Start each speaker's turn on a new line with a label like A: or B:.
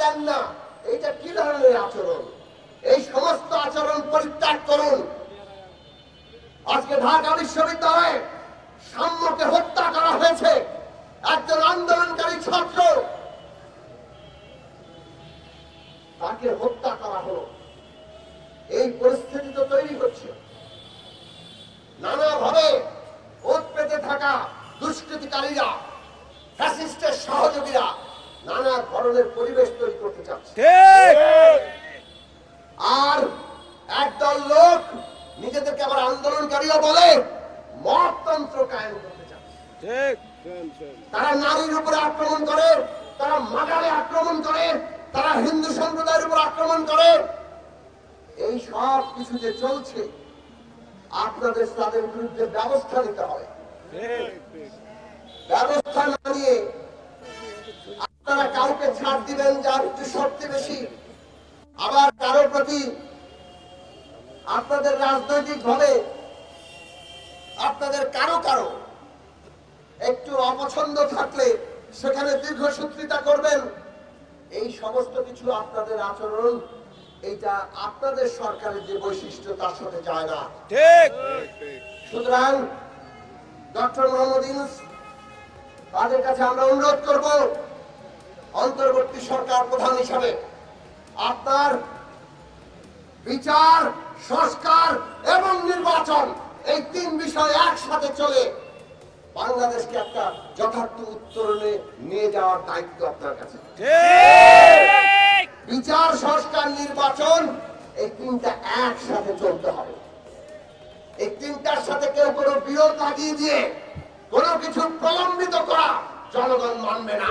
A: দেন না, এইটা কি ধরনের আচরণ? এই সমস্ত আচরণ পরিত্যাগ করুন। আজকে ঢাকা বিশ্ববিদ্যালয়ে সাম্যকে হত্যা করা হয়েছে, একজন আন্দোলনকারী ছাত্র, তাকে হত্যা করা হলো। এই পরিস্থিতি তো তৈরি হচ্ছে, নানাভাবে ওত পেতে থাকা দুষ্কৃতিকারীরা, ফ্যাসিস্টের সহযোগীরা নানা ধরনের পরিবেশ তৈরি করতে চাচ্ছে। আর একদল লোক নিজেদেরকে আবার আন্দোলনকারীও বলে মততন্ত্র কায়েম করতে চাচ্ছে। তারা নারীর উপরে আক্রমণ করে, তারা মাগারে আক্রমণ করে, তারা হিন্দু সম্প্রদায়ের উপর আক্রমণ করে। এই সব কিছু যে চলছে, আপনাদের তাদের বিরুদ্ধে ব্যবস্থা নিতে হবে। ব্যবস্থা না নিয়ে আপনারা কাউকে ছাড় দিবেন যার একটু শক্তি বেশি, আবার কারোর প্রতি আপনাদের রাজনৈতিক ভাবে আপনাদের কারো একটু অপছন্দ থাকলে সেখানে দীর্ঘসূত্রিতা করবেন। এই সমস্ত কিছু আপনাদের আচরণ, এইটা আপনাদের সরকারের যে বৈশিষ্ট্য তার সাথে যায় না। ঠিক। সুতরাং ডক্টর মোহাম্মদ ইউনূস, তাদের কাছে আমরা অনুরোধ করব, অন্তর্বর্তী সরকার প্রধান হিসাবে আপনার বিচার, সংস্কার এবং নির্বাচন, এই তিন বিষয় একসাথে চলে বাংলাদেশকে একটা যথার্থ উত্তরণে নিয়ে যাওয়ার দায়িত্ব আপনার কাছে। বিচার, সংস্কার, নির্বাচন, এই তিনটা একসাথে চলতে হবে। এই তিনটার সাথে কেউ কোনো বিরোধ লাগিয়ে দিয়ে কোনো কিছু প্রলম্বিত করা জনগণ মানবে না।